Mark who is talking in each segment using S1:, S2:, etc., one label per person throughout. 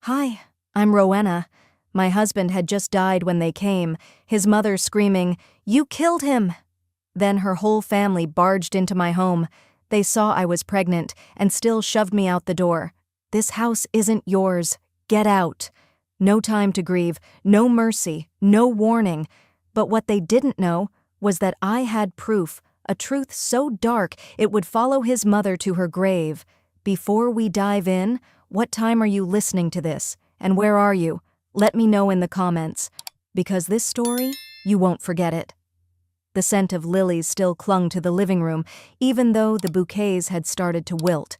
S1: Hi, I'm Rowena. My husband had just died when they came, his mother screaming, "You killed him!" Then her whole family barged into my home. They saw I was pregnant and still shoved me out the door. "This house isn't yours. Get out." No time to grieve, no mercy, no warning. But what they didn't know was that I had proof, a truth so dark it would follow his mother to her grave. Before we dive in, what time are you listening to this? And where are you? Let me know in the comments. Because this story, you won't forget it. The scent of lilies still clung to the living room, even though the bouquets had started to wilt.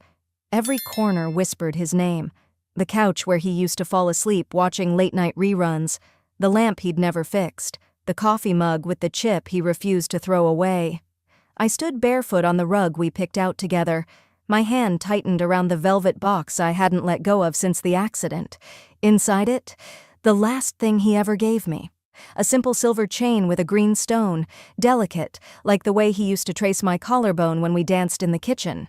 S1: Every corner whispered his name. The couch where he used to fall asleep watching late-night reruns. The lamp he'd never fixed. The coffee mug with the chip he refused to throw away. I stood barefoot on the rug we picked out together. My hand tightened around the velvet box I hadn't let go of since the accident. Inside it, the last thing he ever gave me. A simple silver chain with a green stone, delicate, like the way he used to trace my collarbone when we danced in the kitchen.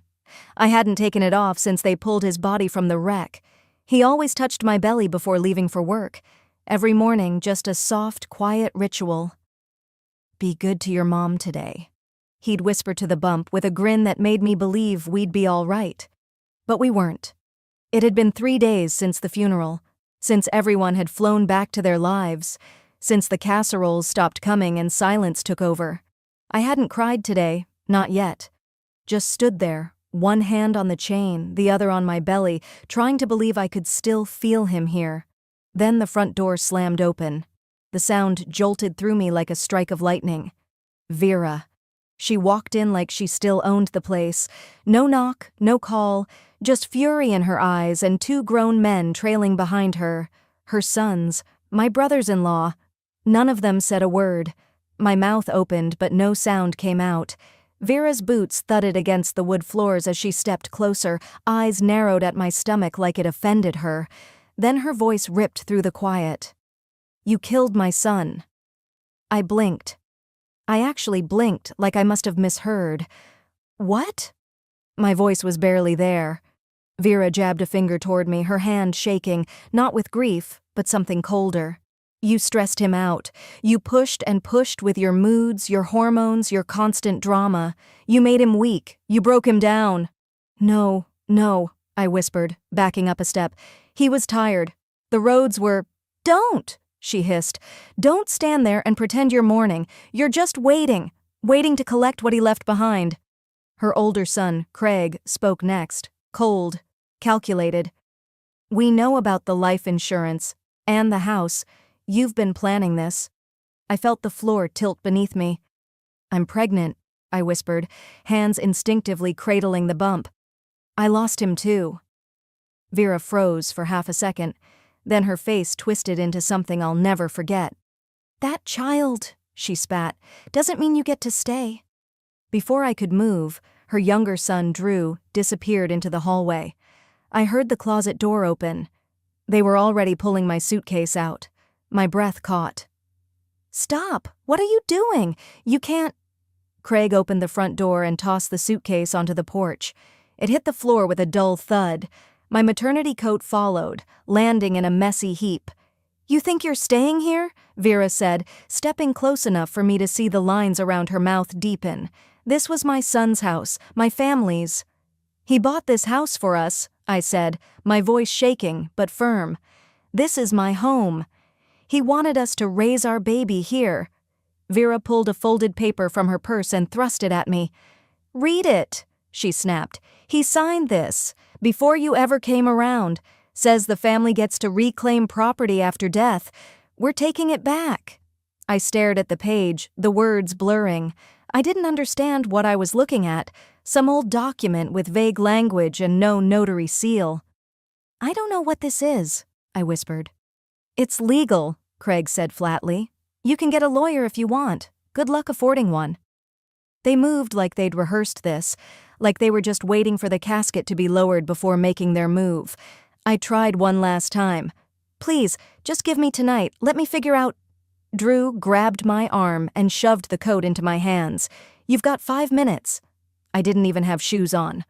S1: I hadn't taken it off since they pulled his body from the wreck. He always touched my belly before leaving for work. Every morning, just a soft, quiet ritual. "Be good to your mom today," he'd whisper to the bump with a grin that made me believe we'd be all right. But we weren't. It had been 3 days since the funeral, since everyone had flown back to their lives, since the casseroles stopped coming and silence took over. I hadn't cried today, not yet. Just stood there, one hand on the chain, the other on my belly, trying to believe I could still feel him here. Then the front door slammed open. The sound jolted through me like a strike of lightning. Vera. She walked in like she still owned the place. No knock, no call, just fury in her eyes and 2 grown men trailing behind her. Her sons, my brothers-in-law. None of them said a word. My mouth opened, but no sound came out. Vera's boots thudded against the wood floors as she stepped closer, eyes narrowed at my stomach like it offended her. Then her voice ripped through the quiet. "You killed my son." I blinked. I actually blinked, like I must have misheard. "What?" My voice was barely there. Vera jabbed a finger toward me, her hand shaking, not with grief, but something colder. "You stressed him out. You pushed and pushed with your moods, your hormones, your constant drama. You made him weak. You broke him down." No, I whispered, backing up a step. "He was tired. The roads were—" "Don't!" she hissed. "Don't stand there and pretend you're mourning. You're just waiting to collect what he left behind." Her older son, Craig, spoke next, cold, calculated. "We know about the life insurance and the house. You've been planning this." I felt the floor tilt beneath me. "I'm pregnant," I whispered, hands instinctively cradling the bump. "I lost him too." Vera froze for half a second. Then her face twisted into something I'll never forget. "That child," she spat, "doesn't mean you get to stay." Before I could move, her younger son, Drew, disappeared into the hallway. I heard the closet door open. They were already pulling my suitcase out. My breath caught. "Stop! What are you doing? You can't—" Craig opened the front door and tossed the suitcase onto the porch. It hit the floor with a dull thud. My maternity coat followed, landing in a messy heap. "You think you're staying here?" Vera said, stepping close enough for me to see the lines around her mouth deepen. "This was my son's house, my family's." "He bought this house for us," I said, my voice shaking but firm. "This is my home. He wanted us to raise our baby here." Vera pulled a folded paper from her purse and thrust it at me. "Read it," she snapped. "He signed this before you ever came around. Says the family gets to reclaim property after death. We're taking it back." I stared at the page, the words blurring. I didn't understand what I was looking at, some old document with vague language and no notary seal. "I don't know what this is," I whispered. "It's legal," Craig said flatly. "You can get a lawyer if you want. Good luck affording one." They moved like they'd rehearsed this, like they were just waiting for the casket to be lowered before making their move. I tried one last time. "Please, just give me tonight. Let me figure out—" Drew grabbed my arm and shoved the coat into my hands. "You've got 5 minutes." I didn't even have shoes on.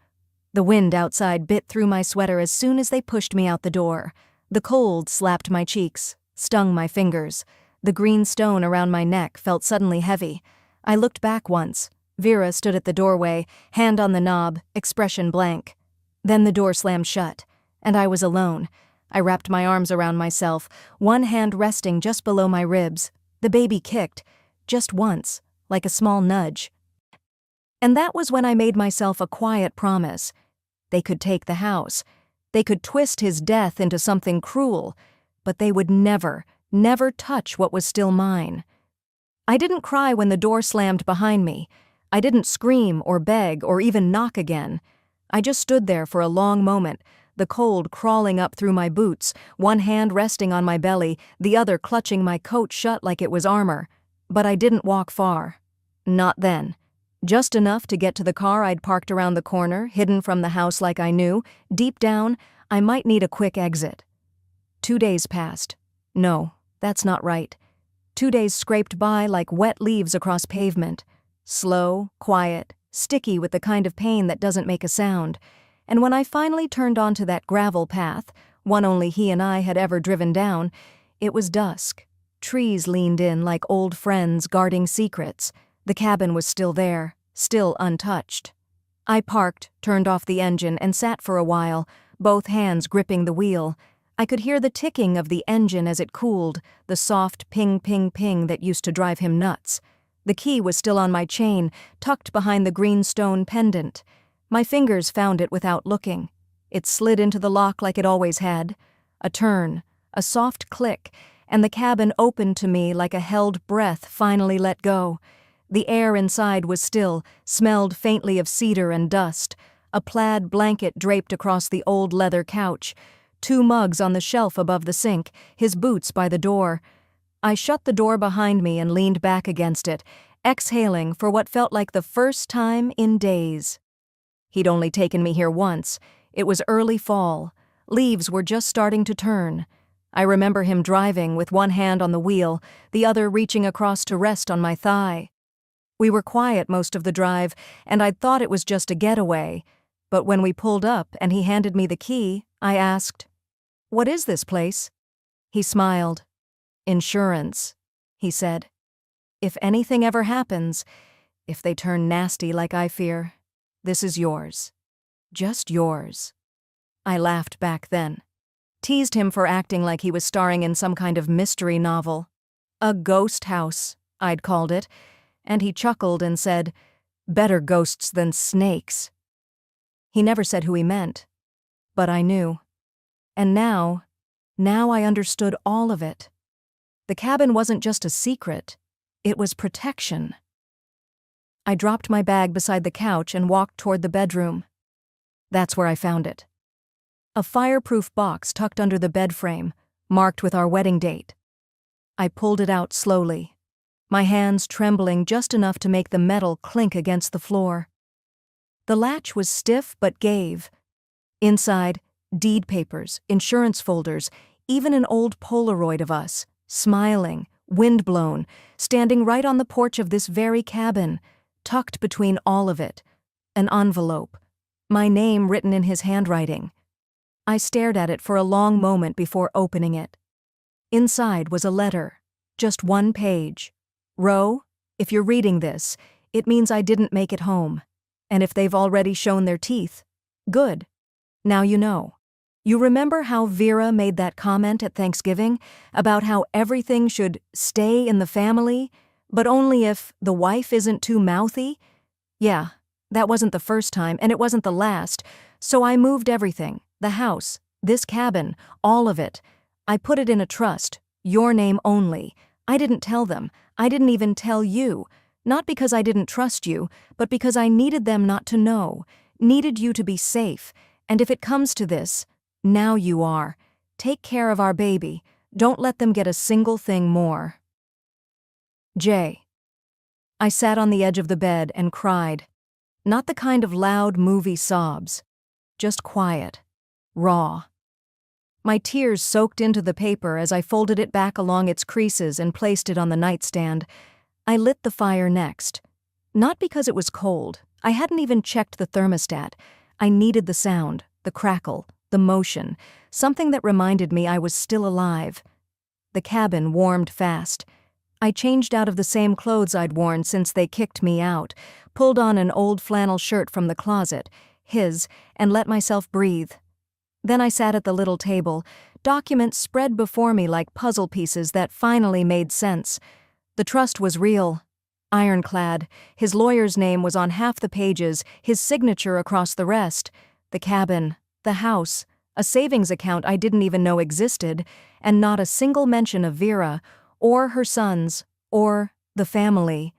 S1: The wind outside bit through my sweater as soon as they pushed me out the door. The cold slapped my cheeks, stung my fingers. The green stone around my neck felt suddenly heavy. I looked back once. Vera stood at the doorway, hand on the knob, expression blank. Then the door slammed shut, and I was alone. I wrapped my arms around myself, one hand resting just below my ribs. The baby kicked, just once, like a small nudge. And that was when I made myself a quiet promise. They could take the house. They could twist his death into something cruel, but they would never, never touch what was still mine. I didn't cry when the door slammed behind me. I didn't scream or beg or even knock again. I just stood there for a long moment, the cold crawling up through my boots, one hand resting on my belly, the other clutching my coat shut like it was armor. But I didn't walk far. Not then. Just enough to get to the car I'd parked around the corner, hidden from the house like I knew. Deep down, I might need a quick exit. 2 days passed. No, that's not right. 2 days scraped by like wet leaves across pavement. Slow, quiet, sticky with the kind of pain that doesn't make a sound. And when I finally turned onto that gravel path, one only he and I had ever driven down, it was dusk. Trees leaned in like old friends guarding secrets. The cabin was still there, still untouched. I parked, turned off the engine, and sat for a while, both hands gripping the wheel. I could hear the ticking of the engine as it cooled, the soft ping-ping-ping that used to drive him nuts. The key was still on my chain, tucked behind the green stone pendant. My fingers found it without looking. It slid into the lock like it always had. A turn, a soft click, and the cabin opened to me like a held breath finally let go. The air inside was still, smelled faintly of cedar and dust. A plaid blanket draped across the old leather couch. 2 mugs on the shelf above the sink, his boots by the door. I shut the door behind me and leaned back against it, exhaling for what felt like the first time in days. He'd only taken me here once. It was early fall. Leaves were just starting to turn. I remember him driving with one hand on the wheel, the other reaching across to rest on my thigh. We were quiet most of the drive, and I'd thought it was just a getaway. But when we pulled up and he handed me the key, I asked, "What is this place?" He smiled. "Insurance," he said. "If anything ever happens, if they turn nasty like I fear, this is yours. Just yours." I laughed back then. Teased him for acting like he was starring in some kind of mystery novel. A ghost house, I'd called it, and he chuckled and said, "Better ghosts than snakes." He never said who he meant, but I knew. And now I understood all of it. The cabin wasn't just a secret, it was protection. I dropped my bag beside the couch and walked toward the bedroom. That's where I found it. A fireproof box tucked under the bed frame, marked with our wedding date. I pulled it out slowly, my hands trembling just enough to make the metal clink against the floor. The latch was stiff but gave. Inside, deed papers, insurance folders, even an old Polaroid of us, smiling, wind-blown, standing right on the porch of this very cabin, tucked between all of it. An envelope, my name written in his handwriting. I stared at it for a long moment before opening it. Inside was a letter, just 1 page. "Ro, if you're reading this, it means I didn't make it home. And if they've already shown their teeth, good. Now you know. You remember how Vera made that comment at Thanksgiving about how everything should stay in the family, but only if the wife isn't too mouthy? Yeah, that wasn't the first time, and it wasn't the last, so I moved everything, the house, this cabin, all of it. I put it in a trust, your name only. I didn't tell them. I didn't even tell you. Not because I didn't trust you, but because I needed them not to know, needed you to be safe. And if it comes to this, now you are. Take care of our baby. Don't let them get a single thing more. Jay. I sat on the edge of the bed and cried. Not the kind of loud movie sobs. Just quiet. Raw. My tears soaked into the paper as I folded it back along its creases and placed it on the nightstand. I lit the fire next. Not because it was cold. I hadn't even checked the thermostat. I needed the sound, the crackle, the motion, something that reminded me I was still alive. The cabin warmed fast. I changed out of the same clothes I'd worn since they kicked me out, pulled on an old flannel shirt from the closet, his, and let myself breathe. Then I sat at the little table, documents spread before me like puzzle pieces that finally made sense. The trust was real. Ironclad. His lawyer's name was on half the pages, his signature across the rest. The cabin, the house, a savings account I didn't even know existed, and not a single mention of Vera, or her sons, or the family.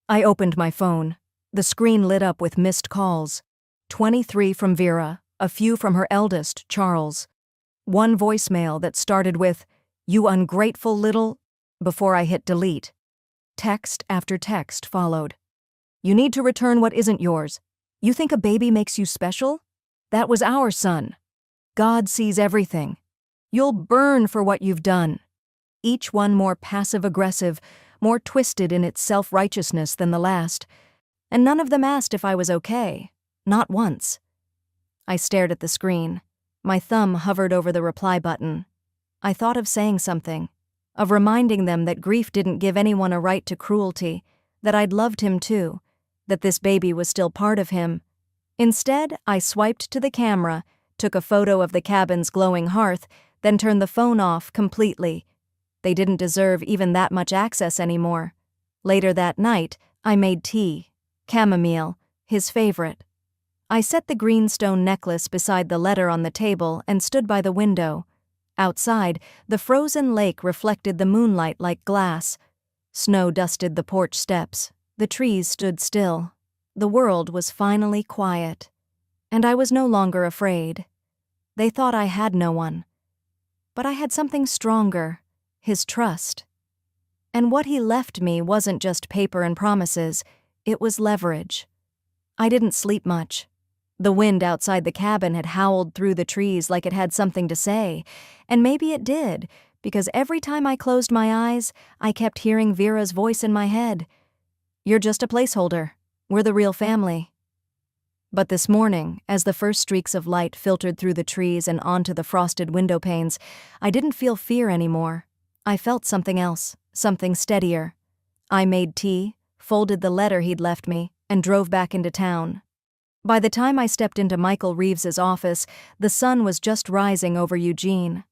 S1: I opened my phone. The screen lit up with missed calls. 23 from Vera, a few from her eldest, Charles. One voicemail that started with, "You ungrateful little," before I hit delete. Text after text followed. "You need to return what isn't yours. You think a baby makes you special? That was our son. God sees everything. You'll burn for what you've done." Each one more passive-aggressive, more twisted in its self-righteousness than the last. And none of them asked if I was okay. Not once. I stared at the screen. My thumb hovered over the reply button. I thought of saying something, of reminding them that grief didn't give anyone a right to cruelty, that I'd loved him too, that this baby was still part of him. Instead, I swiped to the camera, took a photo of the cabin's glowing hearth, then turned the phone off completely. They didn't deserve even that much access anymore. Later that night, I made tea. Chamomile, his favorite. I set the greenstone necklace beside the letter on the table and stood by the window. Outside, the frozen lake reflected the moonlight like glass. Snow dusted the porch steps. The trees stood still. The world was finally quiet. And I was no longer afraid. They thought I had no one. But I had something stronger. His trust. And what he left me wasn't just paper and promises, it was leverage. I didn't sleep much. The wind outside the cabin had howled through the trees like it had something to say, and maybe it did, because every time I closed my eyes, I kept hearing Vera's voice in my head. "You're just a placeholder. We're the real family." But this morning, as the first streaks of light filtered through the trees and onto the frosted window panes, I didn't feel fear anymore. I felt something else, something steadier. I made tea, folded the letter he'd left me, and drove back into town. By the time I stepped into Michael Reeves's office, the sun was just rising over Eugene.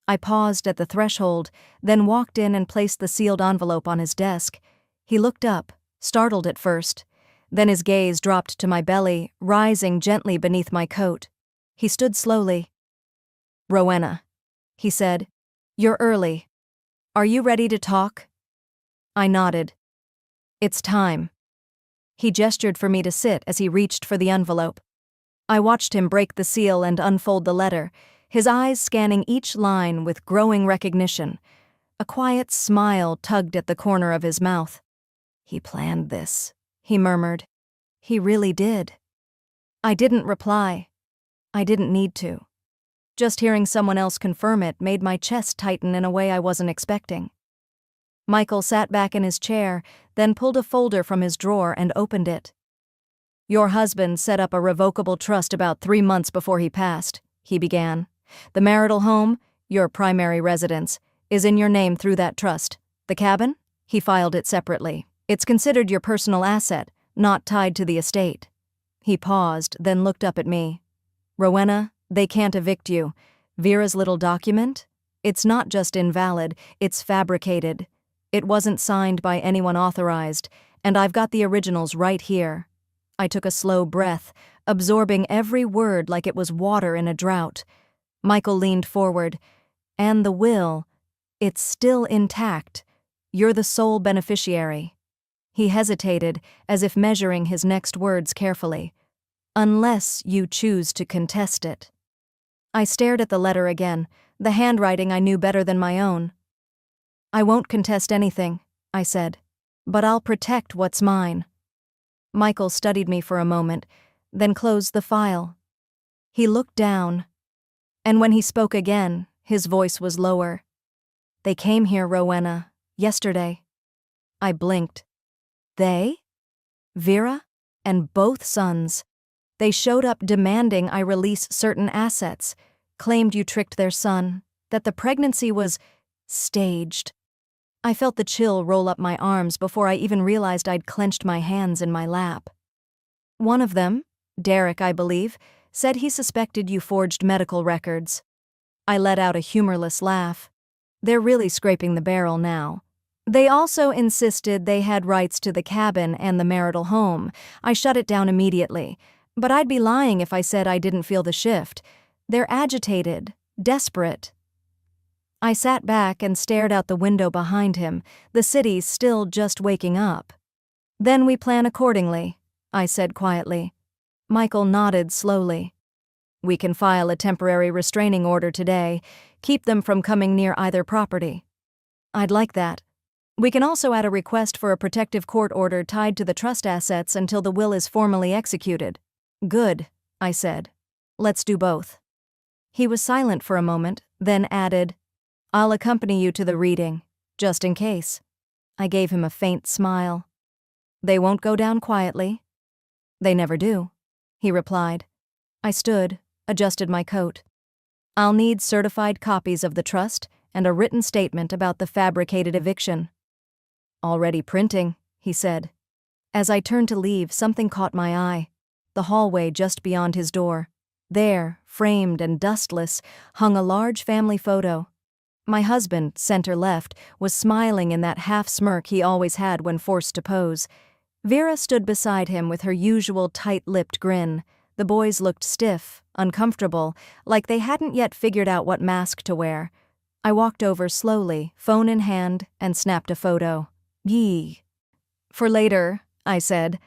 S1: I paused at the threshold, then walked in and placed the sealed envelope on his desk. He looked up, startled at first. Then his gaze dropped to my belly, rising gently beneath my coat. He stood slowly. "Rowena," he said, "you're early. Are you ready to talk?" I nodded. "It's time." He gestured for me to sit as he reached for the envelope. I watched him break the seal and unfold the letter, his eyes scanning each line with growing recognition. A quiet smile tugged at the corner of his mouth. "He planned this," he murmured. "He really did." I didn't reply. I didn't need to. Just hearing someone else confirm it made my chest tighten in a way I wasn't expecting. Michael sat back in his chair, then pulled a folder from his drawer and opened it. "Your husband set up a revocable trust about 3 months before he passed," he began. "The marital home, your primary residence, is in your name through that trust. The cabin?" He filed it separately. "It's considered your personal asset, not tied to the estate." He paused, then looked up at me. "Rowena, they can't evict you. Vera's little document? It's not just invalid, it's fabricated. It wasn't signed by anyone authorized, and I've got the originals right here." I took a slow breath, absorbing every word like it was water in a drought. Michael leaned forward. "And the will, it's still intact. You're the sole beneficiary." He hesitated, as if measuring his next words carefully. "Unless you choose to contest it." I stared at the letter again, the handwriting I knew better than my own. "I won't contest anything," I said, "but I'll protect what's mine." Michael studied me for a moment, then closed the file. He looked down, and when he spoke again, his voice was lower. "They came here, Rowena, yesterday." I blinked. "They?" "Vera and both sons. They showed up demanding I release certain assets. claimed you tricked their son, that the pregnancy was staged. I felt the chill roll up my arms before I even realized I'd clenched my hands in my lap. One of them, Derek, I believe, said he suspected you forged medical records. I let out a humorless laugh. They're really scraping the barrel now. They also insisted they had rights to the cabin and the marital home. I shut it down immediately, but I'd be lying if I said I didn't feel the shift. They're agitated, desperate. I sat back and stared out the window behind him, the city still just waking up. Then we plan accordingly, I said quietly. Michael nodded slowly. We can file a temporary restraining order today, keep them from coming near either property. I'd like that. We can also add a request for a protective court order tied to the trust assets until the will is formally executed. Good, I said. Let's do both. He was silent for a moment, then added, I'll accompany you to the reading, just in case. I gave him a faint smile. They won't go down quietly. They never do, he replied. I stood, adjusted my coat. I'll need certified copies of the trust and a written statement about the fabricated eviction. Already printing, he said. As I turned to leave, something caught my eye. The hallway just beyond his door. There, framed and dustless, hung a large family photo. My husband, center left, was smiling in that half-smirk he always had when forced to pose. Vera stood beside him with her usual tight-lipped grin. The boys looked stiff, uncomfortable, like they hadn't yet figured out what mask to wear. I walked over slowly, phone in hand, and snapped a photo. Yee. For later, I said.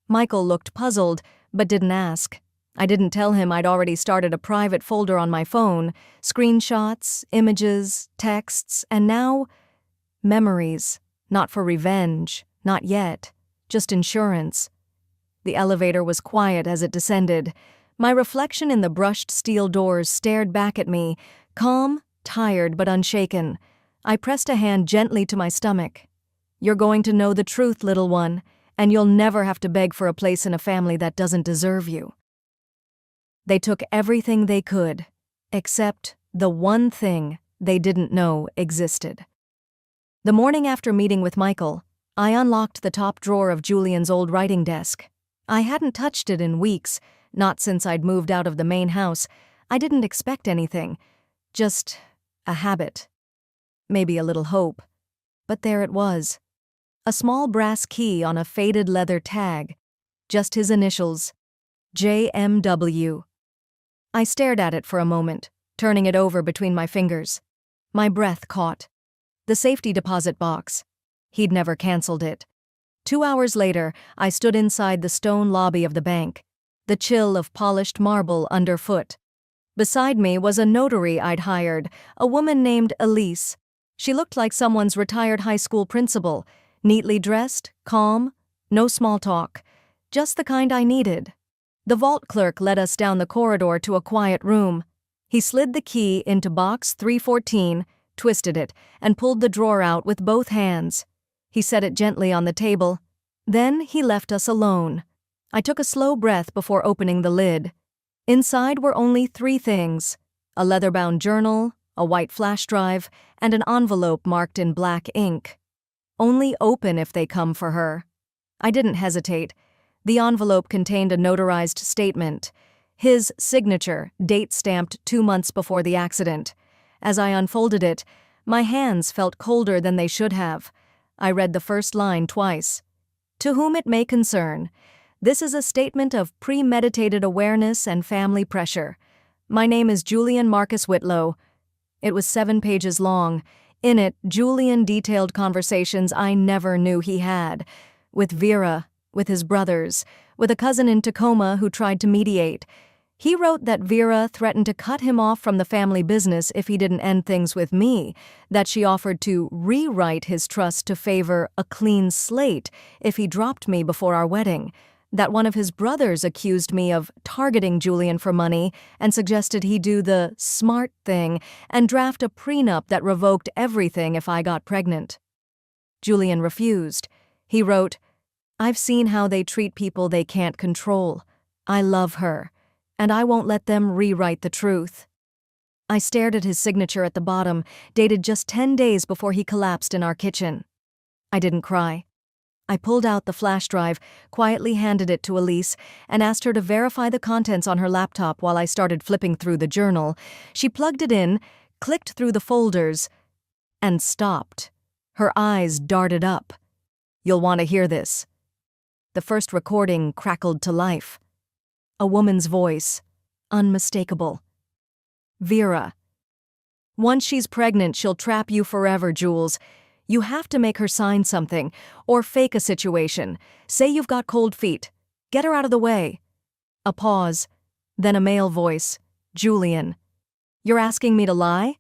S1: Michael looked puzzled, but didn't ask. I didn't tell him I'd already started a private folder on my phone, screenshots, images, texts, and now memories. Not for revenge, not yet, just insurance. The elevator was quiet as it descended. My reflection in the brushed steel doors stared back at me, calm, tired but unshaken. I pressed a hand gently to my stomach. You're going to know the truth, little one, and you'll never have to beg for a place in a family that doesn't deserve you. They took everything they could, except the one thing they didn't know existed. The morning after meeting with Michael, I unlocked the top drawer of Julian's old writing desk. I hadn't touched it in weeks, not since I'd moved out of the main house. I didn't expect anything, just a habit. Maybe a little hope. But there it was. A small brass key on a faded leather tag. Just his initials. JMW. I stared at it for a moment, turning it over between my fingers. My breath caught. The safety deposit box. He'd never canceled it. 2 hours later, I stood inside the stone lobby of the bank, the chill of polished marble underfoot. Beside me was a notary I'd hired, a woman named Elise. She looked like someone's retired high school principal, neatly dressed, calm, no small talk, just the kind I needed. The vault clerk led us down the corridor to a quiet room. He slid the key into box 314, twisted it, and pulled the drawer out with both hands. He set it gently on the table. Then he left us alone. I took a slow breath before opening the lid. Inside were only 3 things: a leather-bound journal, a white flash drive, and an envelope marked in black ink. Only open if they come for her. I didn't hesitate. The envelope contained a notarized statement. His signature, date-stamped 2 months before the accident. As I unfolded it, my hands felt colder than they should have. I read the first line twice. To whom it may concern, this is a statement of premeditated awareness and family pressure. My name is Julian Marcus Whitlow. It was 7 pages long. In it, Julian detailed conversations I never knew he had. With Vera, with his brothers, with a cousin in Tacoma who tried to mediate. He wrote that Vera threatened to cut him off from the family business if he didn't end things with me, that she offered to rewrite his trust to favor a clean slate if he dropped me before our wedding, that one of his brothers accused me of targeting Julian for money and suggested he do the smart thing and draft a prenup that revoked everything if I got pregnant. Julian refused. He wrote, I've seen how they treat people they can't control. I love her, and I won't let them rewrite the truth. I stared at his signature at the bottom, dated just 10 days before he collapsed in our kitchen. I didn't cry. I pulled out the flash drive, quietly handed it to Elise, and asked her to verify the contents on her laptop while I started flipping through the journal. She plugged it in, clicked through the folders, and stopped. Her eyes darted up. "You'll want to hear this." The first recording crackled to life. A woman's voice, unmistakable. "Vera. Once she's pregnant, she'll trap you forever, Jules. You have to make her sign something, or fake a situation. Say you've got cold feet. Get her out of the way." A pause, then a male voice. "Julian. You're asking me to lie?"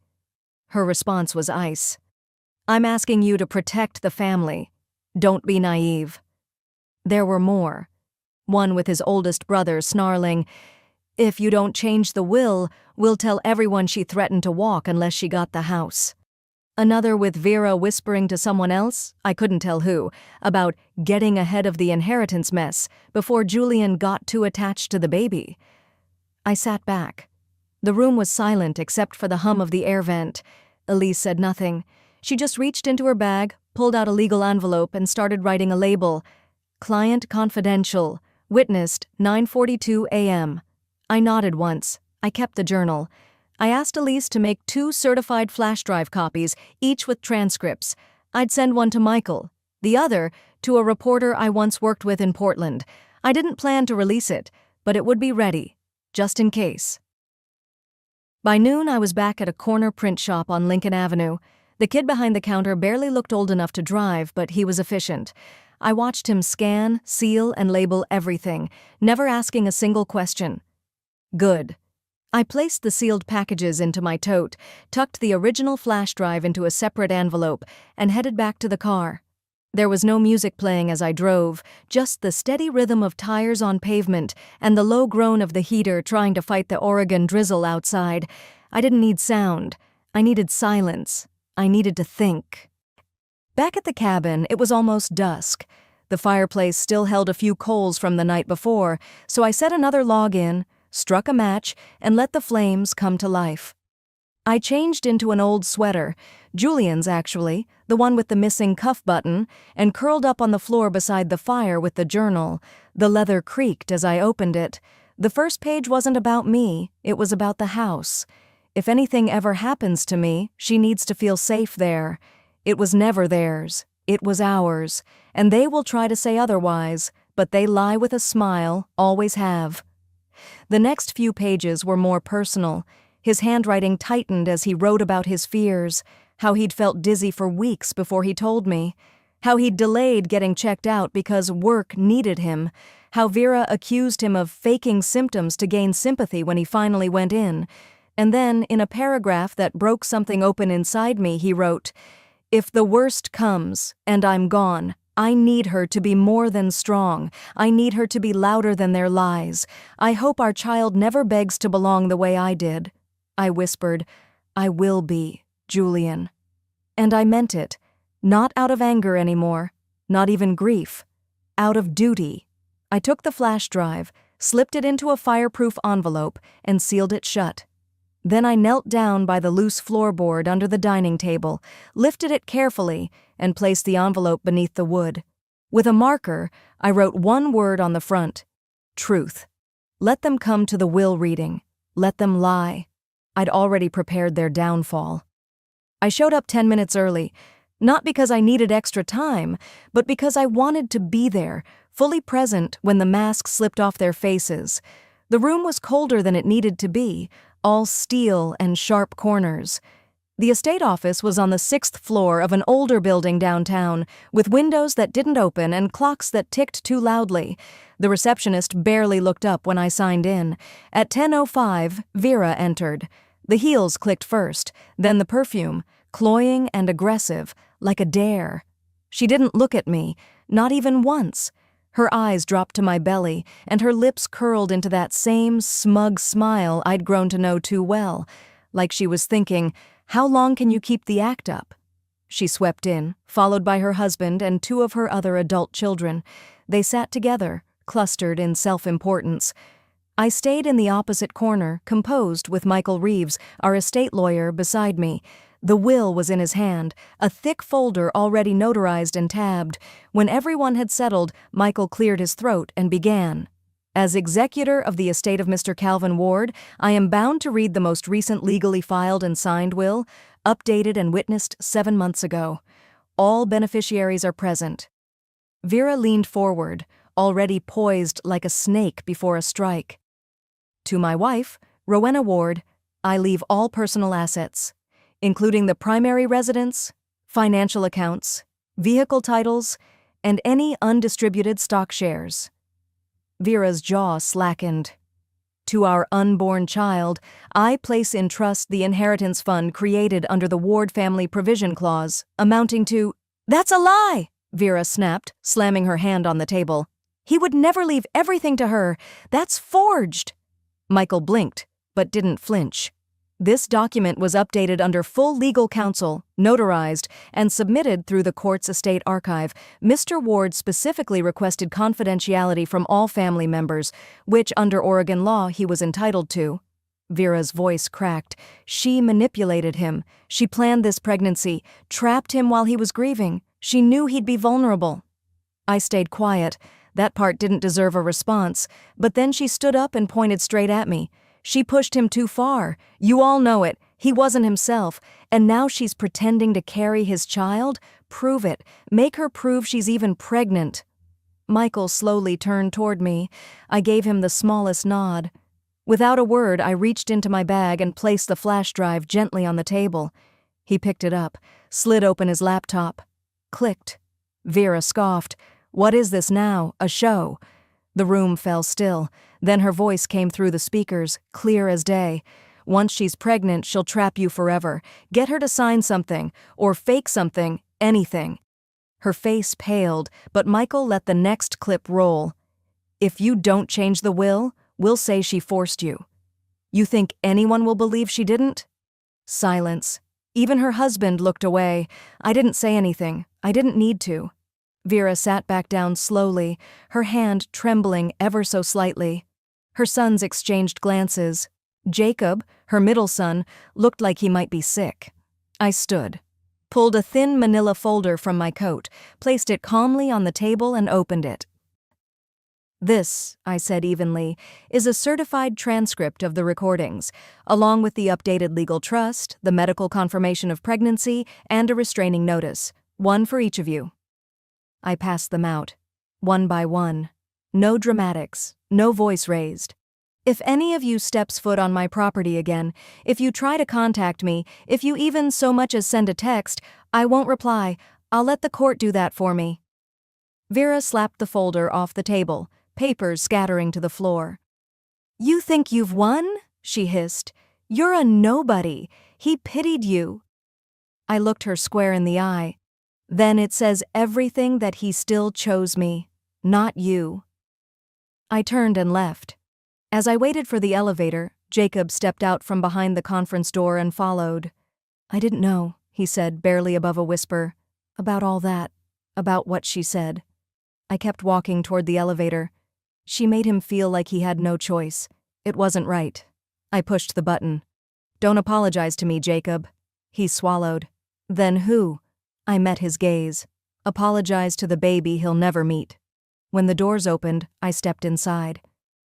S1: Her response was ice. "I'm asking you to protect the family. Don't be naive." There were more. One with his oldest brother snarling, "If you don't change the will, we'll tell everyone she threatened to walk unless she got the house." Another with Vera whispering to someone else, I couldn't tell who, about getting ahead of the inheritance mess before Julian got too attached to the baby. I sat back. The room was silent except for the hum of the air vent. Elise said nothing. She just reached into her bag, pulled out a legal envelope, and started writing a label. "Client confidential. Witnessed 9:42 a.m. I nodded once. I kept the journal. I asked Elise to make 2 certified flash drive copies, each with transcripts. I'd send one to Michael, the other to a reporter I once worked with in Portland. I didn't plan to release it, but it would be ready, just in case. By noon, I was back at a corner print shop on Lincoln Avenue. The kid behind the counter barely looked old enough to drive, but he was efficient. I watched him scan, seal, and label everything, never asking a single question. Good. I placed the sealed packages into my tote, tucked the original flash drive into a separate envelope, and headed back to the car. There was no music playing as I drove, just the steady rhythm of tires on pavement and the low groan of the heater trying to fight the Oregon drizzle outside. I didn't need sound. I needed silence. I needed to think. Back at the cabin, it was almost dusk. The fireplace still held a few coals from the night before, so I set another log in, struck a match, and let the flames come to life. I changed into an old sweater, Julian's actually, the one with the missing cuff button, and curled up on the floor beside the fire with the journal. The leather creaked as I opened it. The first page wasn't about me, it was about the house. If anything ever happens to me, she needs to feel safe there. It was never theirs, it was ours, and they will try to say otherwise, but they lie with a smile, always have. The next few pages were more personal. His handwriting tightened as he wrote about his fears, how he'd felt dizzy for weeks before he told me, how he'd delayed getting checked out because work needed him, how Vera accused him of faking symptoms to gain sympathy when he finally went in. And then, in a paragraph that broke something open inside me, he wrote, "If the worst comes, and I'm gone, I need her to be more than strong. I need her to be louder than their lies. I hope our child never begs to belong the way I did." I whispered, "I will be, Julian." And I meant it, not out of anger anymore, not even grief, out of duty. I took the flash drive, slipped it into a fireproof envelope, and sealed it shut. Then I knelt down by the loose floorboard under the dining table, lifted it carefully, and placed the envelope beneath the wood. With a marker, I wrote one word on the front: truth. Let them come to the will reading. Let them lie. I'd already prepared their downfall. I showed up 10 minutes early, not because I needed extra time, but because I wanted to be there, fully present when the masks slipped off their faces. The room was colder than it needed to be, all steel and sharp corners. The estate office was on the 6th floor of an older building downtown, with windows that didn't open and clocks that ticked too loudly. The receptionist barely looked up when I signed in. At 10:05, Vera entered. The heels clicked first, then the perfume, cloying and aggressive, like a dare. She didn't look at me, not even once. Her eyes dropped to my belly, and her lips curled into that same smug smile I'd grown to know too well, like she was thinking, "How long can you keep the act up?" She swept in, followed by her husband and 2 of her other adult children. They sat together, clustered in self-importance. I stayed in the opposite corner, composed, with Michael Reeves, our estate lawyer, beside me. The will was in his hand, a thick folder already notarized and tabbed. When everyone had settled, Michael cleared his throat and began. As executor of the estate of Mr. Calvin Ward, I am bound to read the most recent legally filed and signed will, updated and witnessed 7 months ago. All beneficiaries are present. Vera leaned forward, already poised like a snake before a strike. To my wife, Rowena Ward, I leave all personal assets, including the primary residence, financial accounts, vehicle titles, and any undistributed stock shares. Vera's jaw slackened. To our unborn child, I place in trust the inheritance fund created under the Ward Family Provision Clause, amounting to— "That's a lie!" Vera snapped, slamming her hand on the table. "He would never leave everything to her. That's forged!" Michael blinked, but didn't flinch. This document was updated under full legal counsel, notarized, and submitted through the court's estate archive. Mr. Ward specifically requested confidentiality from all family members, which under Oregon law he was entitled to. Vera's voice cracked. She manipulated him. She planned this pregnancy, trapped him while he was grieving. She knew he'd be vulnerable. I stayed quiet. That part didn't deserve a response, but then she stood up and pointed straight at me. She pushed him too far. You all know it. He wasn't himself. And now she's pretending to carry his child? Prove it. Make her prove she's even pregnant. Michael slowly turned toward me. I gave him the smallest nod. Without a word, I reached into my bag and placed the flash drive gently on the table. He picked it up, slid open his laptop. Clicked. Vera scoffed. "What is this now? A show?" The room fell still. Then her voice came through the speakers, clear as day. "Once she's pregnant, she'll trap you forever. Get her to sign something, or fake something, anything." Her face paled, but Michael let the next clip roll. "If you don't change the will, we'll say she forced you. You think anyone will believe she didn't?" Silence. Even her husband looked away. I didn't say anything. I didn't need to. Vera sat back down slowly, her hand trembling ever so slightly. Her sons exchanged glances. Jacob, her middle son, looked like he might be sick. I stood, pulled a thin manila folder from my coat, placed it calmly on the table and opened it. "This," I said evenly, "is a certified transcript of the recordings, along with the updated legal trust, the medical confirmation of pregnancy, and a restraining notice, one for each of you." I passed them out, one by one. No dramatics, no voice raised. "If any of you steps foot on my property again, if you try to contact me, if you even so much as send a text, I won't reply. I'll let the court do that for me." Vera slapped the folder off the table, papers scattering to the floor. "You think you've won?" she hissed. "You're a nobody. He pitied you." I looked her square in the eye. "Then it says everything that he still chose me, not you." I turned and left. As I waited for the elevator, Jacob stepped out from behind the conference door and followed. "I didn't know," he said, barely above a whisper, "about all that, about what she said." I kept walking toward the elevator. She made him feel like he had no choice. It wasn't right. I pushed the button. "Don't apologize to me, Jacob." He swallowed. "Then who?" I met his gaze. "Apologize to the baby he'll never meet." When the doors opened, I stepped inside.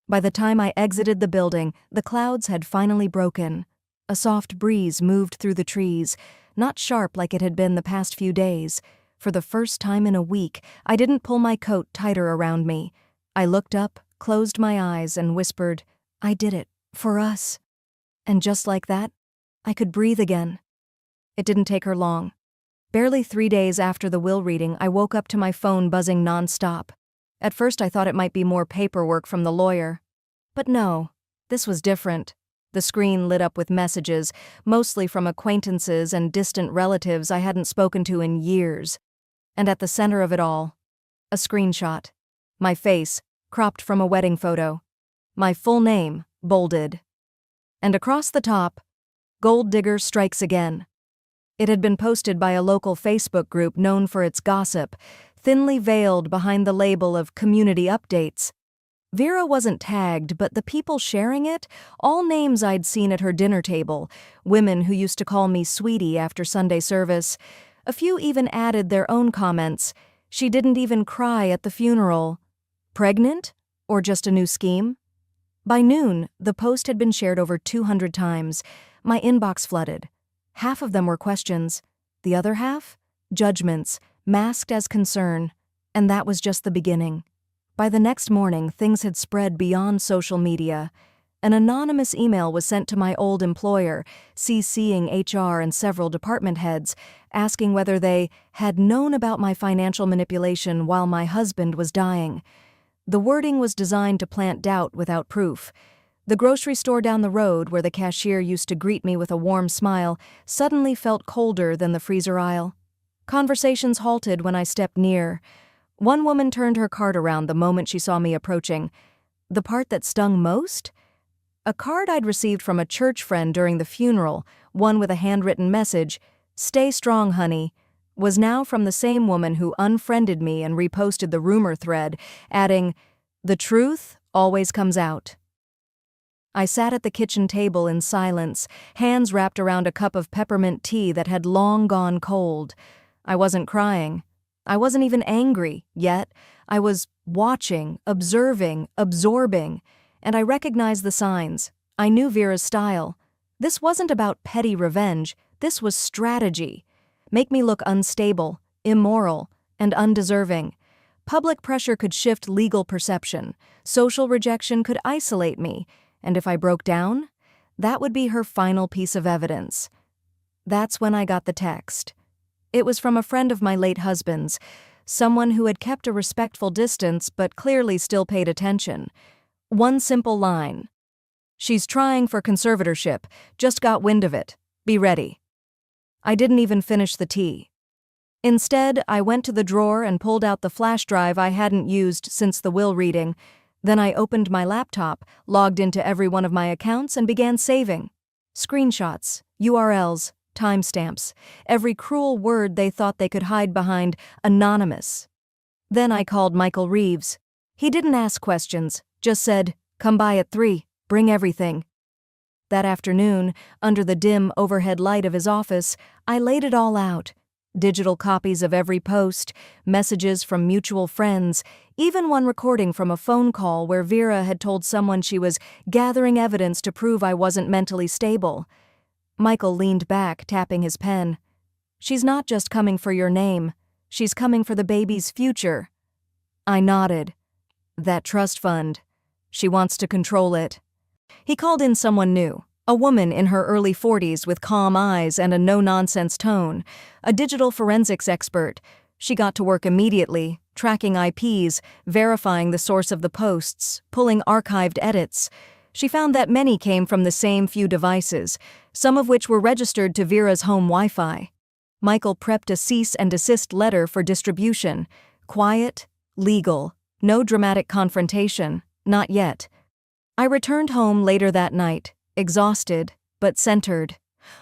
S1: By the time I exited the building, the clouds had finally broken. A soft breeze moved through the trees, not sharp like it had been the past few days. For the first time in a week, I didn't pull my coat tighter around me. I looked up, closed my eyes, and whispered, "I did it. For us." And just like that, I could breathe again. It didn't take her long. Barely 3 days after the will reading, I woke up to my phone buzzing nonstop. At first I thought it might be more paperwork from the lawyer. But no, this was different. The screen lit up with messages, mostly from acquaintances and distant relatives I hadn't spoken to in years. And at the center of it all, a screenshot. My face, cropped from a wedding photo. My full name, bolded. And across the top, "Gold Digger Strikes Again." It had been posted by a local Facebook group known for its gossip, thinly veiled behind the label of community updates. Vera wasn't tagged, but the people sharing it, all names I'd seen at her dinner table, women who used to call me sweetie after Sunday service. A few even added their own comments. She didn't even cry at the funeral. Pregnant? Or just a new scheme? By noon, the post had been shared over 200 times. My inbox flooded. Half of them were questions. The other half? Judgments, masked as concern. And that was just the beginning. By the next morning, things had spread beyond social media. An anonymous email was sent to my old employer, CCing HR and several department heads, asking whether they had known about my financial manipulation while my husband was dying. The wording was designed to plant doubt without proof. The grocery store down the road, where the cashier used to greet me with a warm smile, suddenly felt colder than the freezer aisle. Conversations halted when I stepped near. One woman turned her cart around the moment she saw me approaching. The part that stung most? A card I'd received from a church friend during the funeral, one with a handwritten message, "Stay strong, honey," was now from the same woman who unfriended me and reposted the rumor thread, adding, "The truth always comes out." I sat at the kitchen table in silence, hands wrapped around a cup of peppermint tea that had long gone cold. I wasn't crying. I wasn't even angry, yet. I was watching, observing, absorbing, and I recognized the signs. I knew Vera's style. This wasn't about petty revenge, this was strategy. Make me look unstable, immoral, and undeserving. Public pressure could shift legal perception. Social rejection could isolate me. And if I broke down, that would be her final piece of evidence. That's when I got the text. It was from a friend of my late husband's, someone who had kept a respectful distance but clearly still paid attention. One simple line. "She's trying for conservatorship, just got wind of it. Be ready." I didn't even finish the tea. Instead, I went to the drawer and pulled out the flash drive I hadn't used since the will reading. Then I opened my laptop, logged into every one of my accounts, and began saving. Screenshots, URLs, timestamps, every cruel word they thought they could hide behind anonymous. Then I called Michael Reeves. He didn't ask questions, just said, "Come by at 3, bring everything." That afternoon, under the dim overhead light of his office, I laid it all out. Digital copies of every post, messages from mutual friends, even one recording from a phone call where Vera had told someone she was gathering evidence to prove I wasn't mentally stable. Michael leaned back, tapping his pen. "She's not just coming for your name. She's coming for the baby's future." I nodded. "That trust fund. She wants to control it." He called in someone new, a woman in her early 40s with calm eyes and a no-nonsense tone, a digital forensics expert. She got to work immediately, tracking IPs, verifying the source of the posts, pulling archived edits. She found that many came from the same few devices, some of which were registered to Vera's home Wi-Fi. Michael prepped a cease and desist letter for distribution. Quiet, legal, no dramatic confrontation, not yet. I returned home later that night, exhausted, but centered.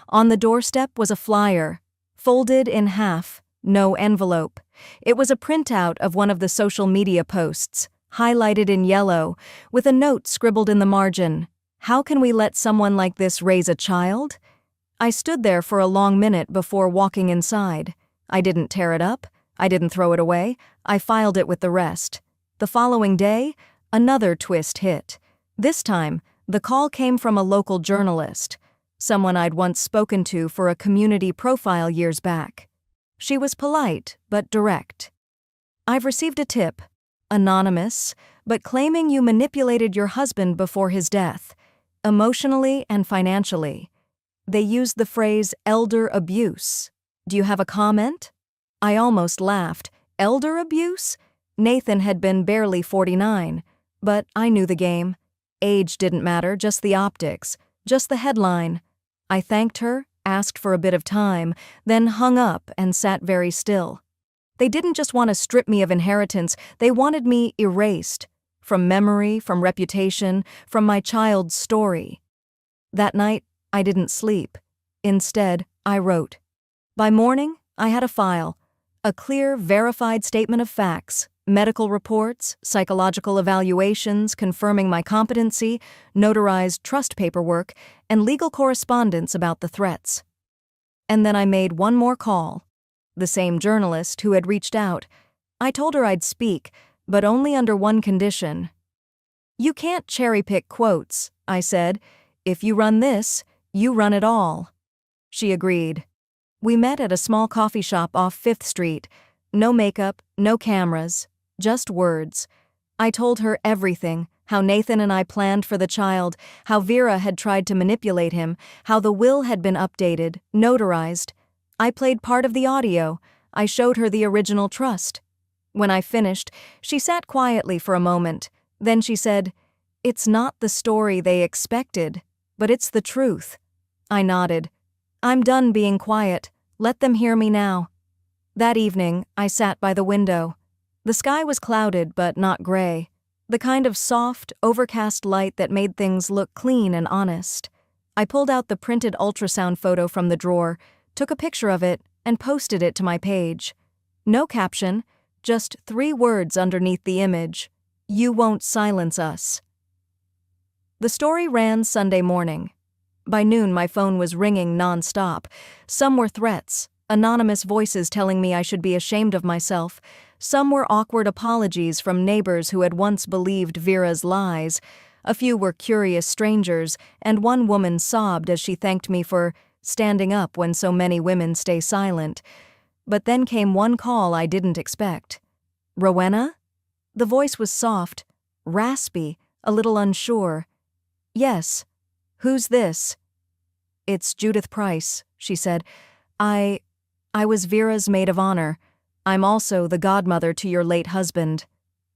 S1: On the doorstep was a flyer, folded in half, no envelope. It was a printout of one of the social media posts, highlighted in yellow, with a note scribbled in the margin. "How can we let someone like this raise a child?" I stood there for a long minute before walking inside. I didn't tear it up. I didn't throw it away. I filed it with the rest. The following day, another twist hit. This time, the call came from a local journalist, someone I'd once spoken to for a community profile years back. She was polite, but direct. "I've received a tip. Anonymous, but claiming you manipulated your husband before his death, emotionally and financially. They used the phrase elder abuse. Do you have a comment?" I almost laughed. Elder abuse? Nathan had been barely 49, but I knew the game. Age didn't matter, just the optics, just the headline. I thanked her, asked for a bit of time, then hung up and sat very still. They didn't just want to strip me of inheritance, they wanted me erased. From memory, from reputation, from my child's story. That night, I didn't sleep. Instead, I wrote. By morning, I had a file. A clear, verified statement of facts, Medical reports, psychological evaluations confirming my competency, notarized trust paperwork, and legal correspondence about the threats. And then I made one more call. The same journalist who had reached out. I told her I'd speak, but only under one condition. "You can't cherry-pick quotes," I said. "If you run this, you run it all." She agreed. We met at a small coffee shop off 5th Street. No makeup, no cameras, just words. I told her everything, how Nathan and I planned for the child, how Vera had tried to manipulate him, how the will had been updated, notarized. I played part of the audio. I showed her the original trust. When I finished, she sat quietly for a moment. Then she said, "It's not the story they expected, but it's the truth." I nodded. "I'm done being quiet. Let them hear me now." That evening, I sat by the window. The sky was clouded but not gray, the kind of soft, overcast light that made things look clean and honest. I pulled out the printed ultrasound photo from the drawer, took a picture of it, and posted it to my page. No caption, just 3 words underneath the image: "You won't silence us." The story ran Sunday morning. By noon, my phone was ringing non-stop. Some were threats, anonymous voices telling me I should be ashamed of myself. Some were awkward apologies from neighbors who had once believed Vera's lies. A few were curious strangers, and one woman sobbed as she thanked me for standing up when so many women stay silent. But then came one call I didn't expect. "Rowena?" The voice was soft, raspy, a little unsure. "Yes. Who's this?" "It's Judith Price," she said. I was Vera's maid of honor. I'm also the godmother to your late husband."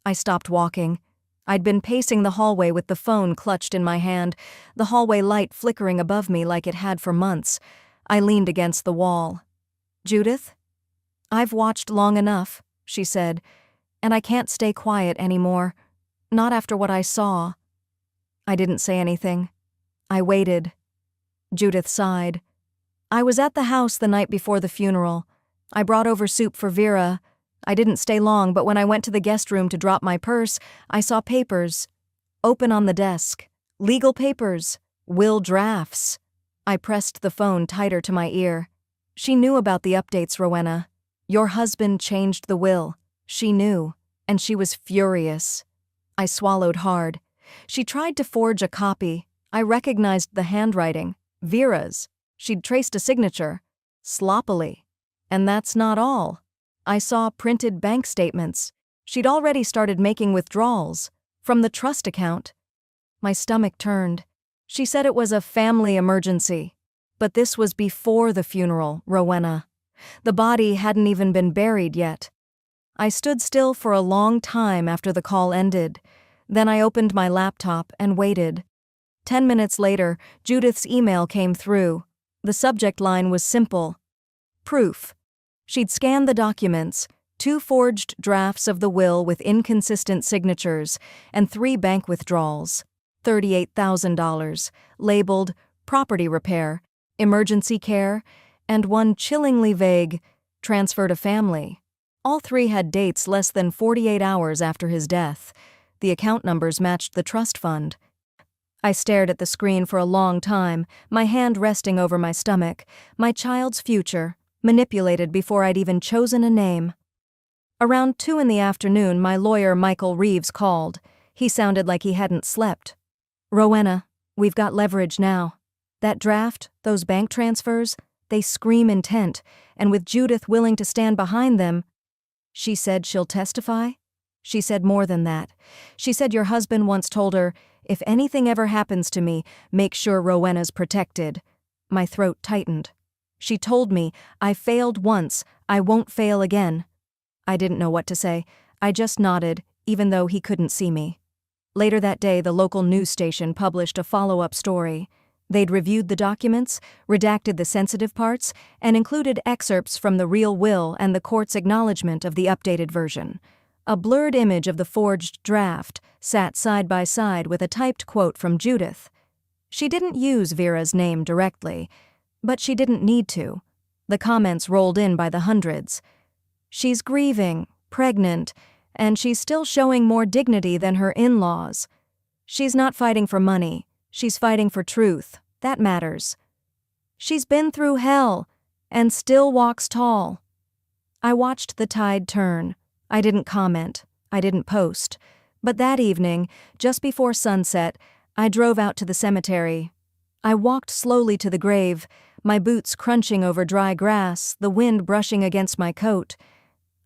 S1: I stopped walking. I'd been pacing the hallway with the phone clutched in my hand, the hallway light flickering above me like it had for months. I leaned against the wall. "Judith?" "I've watched long enough," she said, "and I can't stay quiet anymore. Not after what I saw." I didn't say anything. I waited. Judith sighed. "I was at the house the night before the funeral. I brought over soup for Vera. I didn't stay long, but when I went to the guest room to drop my purse, I saw papers. Open on the desk. Legal papers. Will drafts." I pressed the phone tighter to my ear. "She knew about the updates, Rowena. Your husband changed the will. She knew, and she was furious." I swallowed hard. She tried to forge a copy. I recognized the handwriting. Vera's. She'd traced a signature. Sloppily. And that's not all. I saw printed bank statements. She'd already started making withdrawals. From the trust account. My stomach turned. She said it was a family emergency. But this was before the funeral, Rowena. The body hadn't even been buried yet. I stood still for a long time after the call ended. Then I opened my laptop and waited. 10 minutes later, Judith's email came through. The subject line was simple. Proof. She'd scanned the documents, 2 forged drafts of the will with inconsistent signatures, and 3 bank withdrawals, $38,000, labeled property repair, emergency care, and one chillingly vague, transfer to family. All 3 had dates less than 48 hours after his death. The account numbers matched the trust fund. I stared at the screen for a long time, my hand resting over my stomach, my child's future, manipulated before I'd even chosen a name. Around 2 in the afternoon, my lawyer Michael Reeves called. He sounded like he hadn't slept. "Rowena, we've got leverage now. That draft, those bank transfers, they scream intent, and with Judith willing to stand behind them." "She said she'll testify?" "She said more than that. She said your husband once told her, 'If anything ever happens to me, make sure Rowena's protected.'" My throat tightened. "She told me, 'I failed once, I won't fail again.'" I didn't know what to say. I just nodded, even though he couldn't see me. Later that day, the local news station published a follow-up story. They'd reviewed the documents, redacted the sensitive parts, and included excerpts from the real will and the court's acknowledgement of the updated version. A blurred image of the forged draft sat side by side with a typed quote from Judith. She didn't use Vera's name directly, but she didn't need to. The comments rolled in by the hundreds. "She's grieving, pregnant, and she's still showing more dignity than her in-laws. She's not fighting for money. She's fighting for truth. That matters. She's been through hell and still walks tall. I watched the tide turn. I didn't comment. I didn't post. But that evening, just before sunset, I drove out to the cemetery. I walked slowly to the grave, my boots crunching over dry grass, the wind brushing against my coat.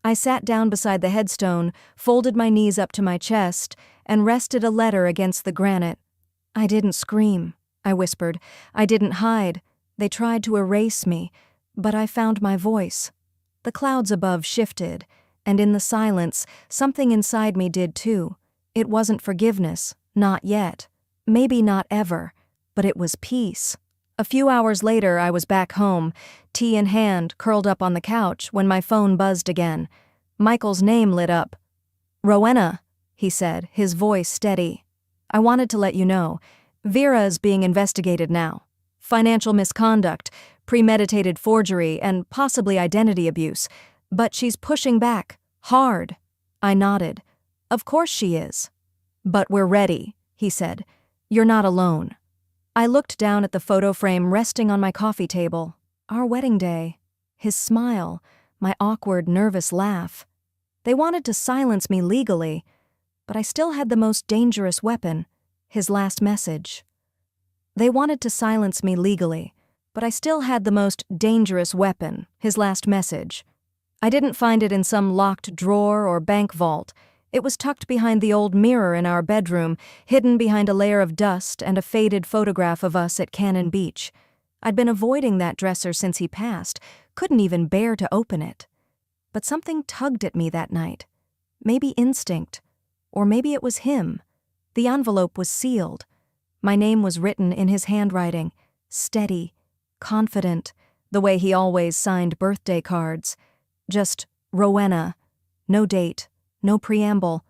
S1: I sat down beside the headstone, folded my knees up to my chest, and rested a letter against the granite. I didn't scream, I whispered. I didn't hide. They tried to erase me, but I found my voice. The clouds above shifted, and in the silence, something inside me did too. It wasn't forgiveness, not yet. Maybe not ever, but it was peace. A few hours later, I was back home, tea in hand, curled up on the couch, when my phone buzzed again. Michael's name lit up. "Rowena," he said, his voice steady. "I wanted to let you know. Vera is being investigated now. Financial misconduct, premeditated forgery, and possibly identity abuse. But she's pushing back. Hard." I nodded. "Of course she is." "But we're ready," he said. "You're not alone." I looked down at the photo frame resting on my coffee table. Our wedding day. His smile. My awkward, nervous laugh. They wanted to silence me legally, but I still had the most dangerous weapon, his last message. They wanted to silence me legally, but I still had the most dangerous weapon, his last message. I didn't find it in some locked drawer or bank vault. It was tucked behind the old mirror in our bedroom, hidden behind a layer of dust and a faded photograph of us at Cannon Beach. I'd been avoiding that dresser since he passed, couldn't even bear to open it. But something tugged at me that night. Maybe instinct, or maybe it was him. The envelope was sealed. My name was written in his handwriting, steady, confident, the way he always signed birthday cards. Just Rowena, no date. No preamble.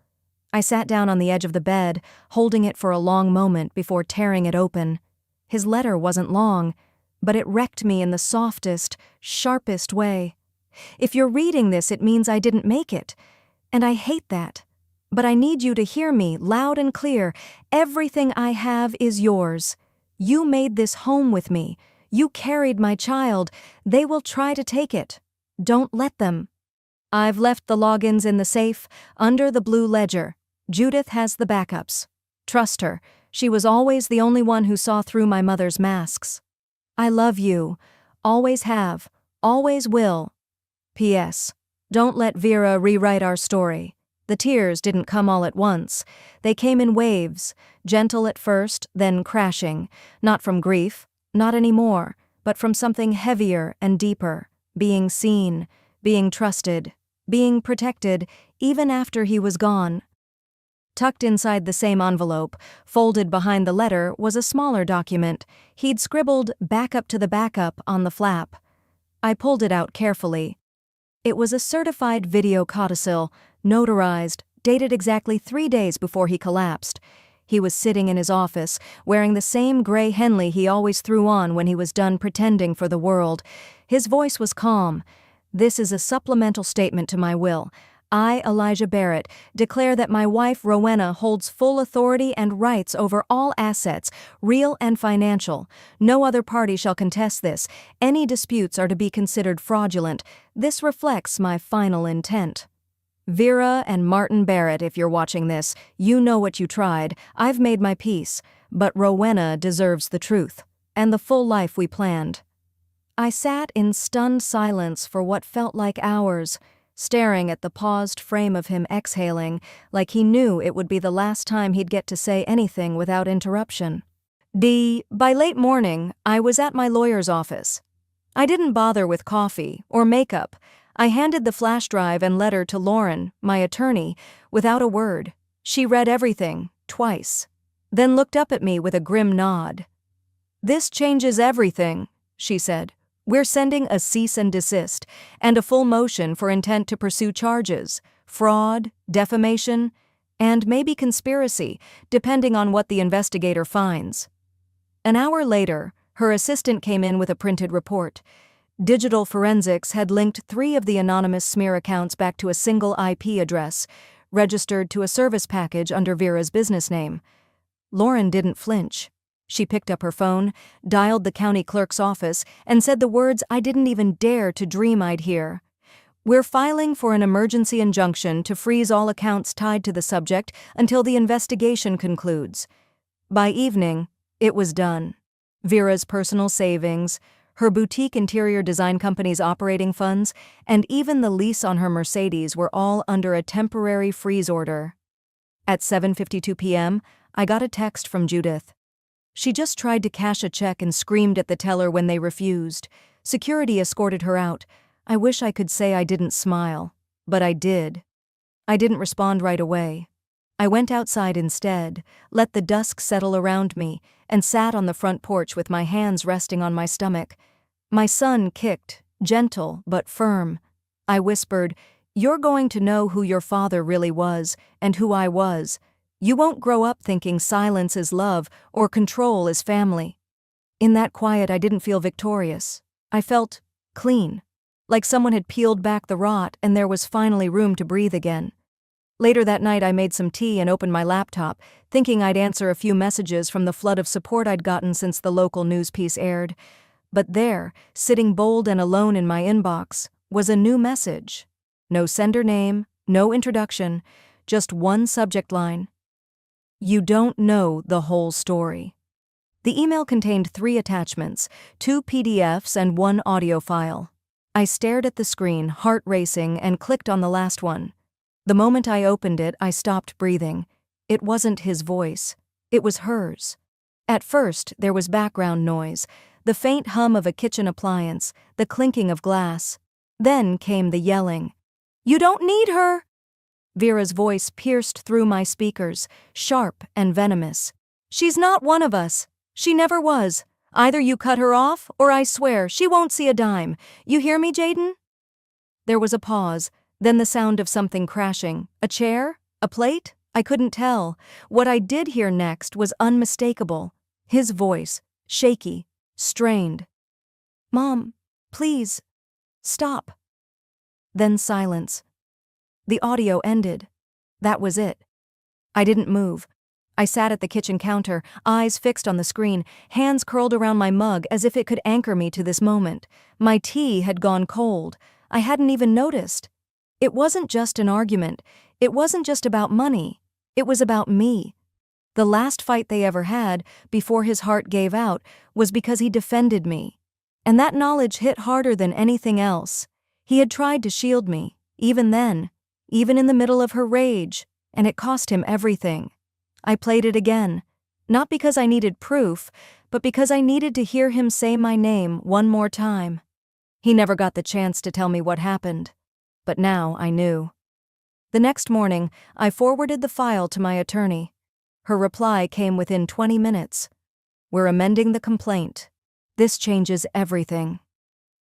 S1: I sat down on the edge of the bed, holding it for a long moment before tearing it open. His letter wasn't long, but it wrecked me in the softest, sharpest way. If you're reading this, it means I didn't make it. And I hate that. But I need you to hear me loud and clear. Everything I have is yours. You made this home with me. You carried my child. They will try to take it. Don't let them. I've left the logins in the safe, under the blue ledger. Judith has the backups. Trust her. She was always the only one who saw through my mother's masks. I love you. Always have. Always will. P.S. Don't let Vera rewrite our story. The tears didn't come all at once. They came in waves, gentle at first, then crashing. Not from grief, not anymore, but from something heavier and deeper. Being seen, being trusted, being protected, even after he was gone. Tucked inside the same envelope, folded behind the letter, was a smaller document. He'd scribbled "back up to the backup" on the flap. I pulled it out carefully. It was a certified video codicil, notarized, dated exactly 3 days before he collapsed. He was sitting in his office, wearing the same gray Henley he always threw on when he was done pretending for the world. His voice was calm. "This is a supplemental statement to my will. I, Elijah Barrett, declare that my wife Rowena holds full authority and rights over all assets, real and financial. No other party shall contest this. Any disputes are to be considered fraudulent. This reflects my final intent. Vera and Martin Barrett, if you're watching this, you know what you tried. I've made my peace, but Rowena deserves the truth, and the full life we planned." I sat in stunned silence for what felt like hours, staring at the paused frame of him exhaling, like he knew it would be the last time he'd get to say anything without interruption. By late morning, I was at my lawyer's office. I didn't bother with coffee or makeup. I handed the flash drive and letter to Lauren, my attorney, without a word. She read everything, twice, then looked up at me with a grim nod. "This changes everything," she said. "We're sending a cease and desist, and a full motion for intent to pursue charges, fraud, defamation, and maybe conspiracy, depending on what the investigator finds." An hour later, her assistant came in with a printed report. Digital forensics had linked 3 of the anonymous smear accounts back to a single IP address, registered to a service package under Vera's business name. Lauren didn't flinch. She picked up her phone, dialed the county clerk's office, and said the words I didn't even dare to dream I'd hear. "We're filing for an emergency injunction to freeze all accounts tied to the subject until the investigation concludes." By evening, it was done. Vera's personal savings, her boutique interior design company's operating funds, and even the lease on her Mercedes were all under a temporary freeze order. At 7:52 p.m., I got a text from Judith. She just tried to cash a check and screamed at the teller when they refused. Security escorted her out. I wish I could say I didn't smile, but I did. I didn't respond right away. I went outside instead, let the dusk settle around me, and sat on the front porch with my hands resting on my stomach. My son kicked, gentle but firm. I whispered, "You're going to know who your father really was, and who I was. You won't grow up thinking silence is love or control is family." In that quiet, I didn't feel victorious. I felt clean, like someone had peeled back the rot and there was finally room to breathe again. Later that night, I made some tea and opened my laptop, thinking I'd answer a few messages from the flood of support I'd gotten since the local news piece aired. But there, sitting bold and alone in my inbox, was a new message. No sender name, no introduction, just one subject line. "You don't know the whole story." The email contained 3 attachments, 2 PDFs and 1 audio file. I stared at the screen, heart racing, and clicked on the last one. The moment I opened it, I stopped breathing. It wasn't his voice. It was hers. At first, there was background noise, the faint hum of a kitchen appliance, the clinking of glass. Then came the yelling. "You don't need her!" Vera's voice pierced through my speakers, sharp and venomous. "She's not one of us. She never was. Either you cut her off, or I swear she won't see a dime. You hear me, Jaden?" There was a pause, then the sound of something crashing. A chair? A plate? I couldn't tell. What I did hear next was unmistakable. His voice, shaky, strained. "Mom, please, stop." Then silence. The audio ended. That was it. I didn't move. I sat at the kitchen counter, eyes fixed on the screen, hands curled around my mug as if it could anchor me to this moment. My tea had gone cold. I hadn't even noticed. It wasn't just an argument. It wasn't just about money. It was about me. The last fight they ever had, before his heart gave out, was because he defended me. And that knowledge hit harder than anything else. He had tried to shield me, even then, even in the middle of her rage, and it cost him everything. I played it again, not because I needed proof, but because I needed to hear him say my name one more time. He never got the chance to tell me what happened, but now I knew. The next morning, I forwarded the file to my attorney. Her reply came within 20 minutes. "We're amending the complaint. This changes everything."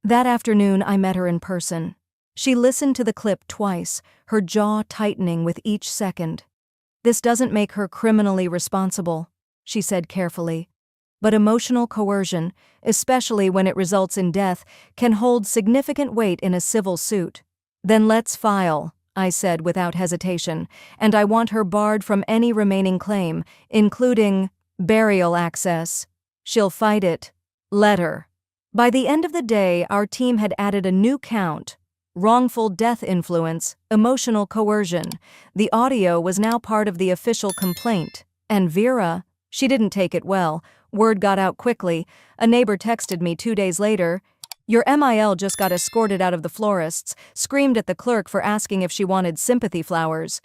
S1: That afternoon, I met her in person. She listened to the clip twice, her jaw tightening with each second. "This doesn't make her criminally responsible," she said carefully. "But emotional coercion, especially when it results in death, can hold significant weight in a civil suit." "Then let's file," I said without hesitation, "and I want her barred from any remaining claim, including burial access. She'll fight it. Let her." By the end of the day, our team had added a new count: wrongful death influence, emotional coercion. The audio was now part of the official complaint, and Vera, she didn't take it well. Word got out quickly. A neighbor texted me 2 days later, "Your MIL just got escorted out of the florist's, screamed at the clerk for asking if she wanted sympathy flowers."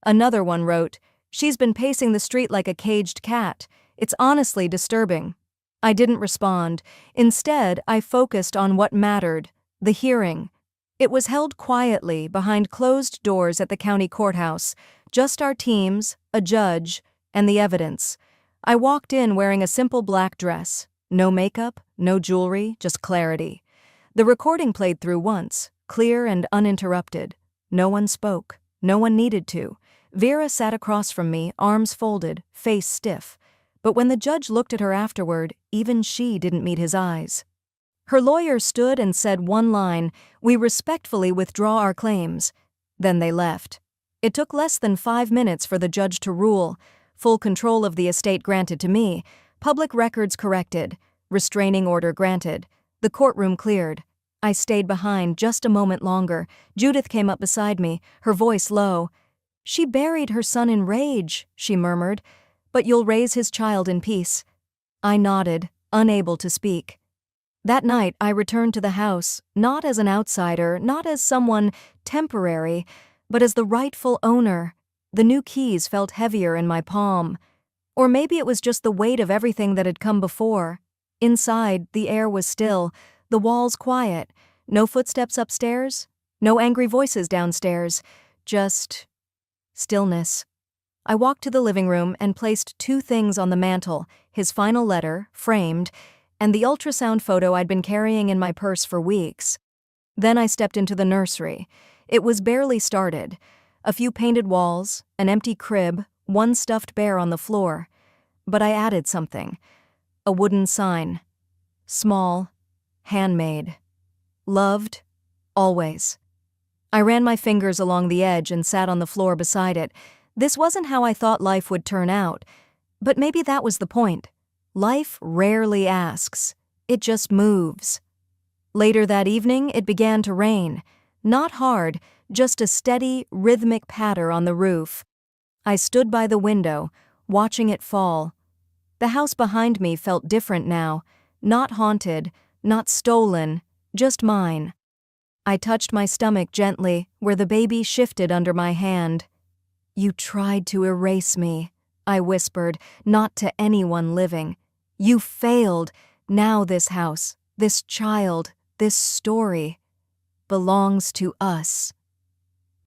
S1: Another one wrote, "She's been pacing the street like a caged cat. It's honestly disturbing." I didn't respond. Instead, I focused on what mattered: the hearing. It was held quietly behind closed doors at the county courthouse, just our teams, a judge, and the evidence. I walked in wearing a simple black dress. No makeup, no jewelry, just clarity. The recording played through once, clear and uninterrupted. No one spoke. No one needed to. Vera sat across from me, arms folded, face stiff. But when the judge looked at her afterward, even she didn't meet his eyes. Her lawyer stood and said one line, "We respectfully withdraw our claims." Then they left. It took less than 5 minutes for the judge to rule. Full control of the estate granted to me. Public records corrected. Restraining order granted. The courtroom cleared. I stayed behind just a moment longer. Judith came up beside me, her voice low. "She buried her son in rage," she murmured. "But you'll raise his child in peace." I nodded, unable to speak. That night, I returned to the house, not as an outsider, not as someone temporary, but as the rightful owner. The new keys felt heavier in my palm. Or maybe it was just the weight of everything that had come before. Inside, the air was still, the walls quiet, no footsteps upstairs, no angry voices downstairs, just stillness. I walked to the living room and placed 2 things on the mantel, his final letter, framed, and the ultrasound photo I'd been carrying in my purse for weeks. Then I stepped into the nursery. It was barely started. A few painted walls, an empty crib, 1 stuffed bear on the floor. But I added something. A wooden sign. Small, handmade. Loved, always. I ran my fingers along the edge and sat on the floor beside it. This wasn't how I thought life would turn out. But maybe that was the point. Life rarely asks. It just moves. Later that evening, it began to rain. Not hard, just a steady, rhythmic patter on the roof. I stood by the window, watching it fall. The house behind me felt different now. Not haunted, not stolen, just mine. I touched my stomach gently, where the baby shifted under my hand. "You tried to erase me," I whispered, not to anyone living. "You failed. Now this house, this child, this story belongs to us."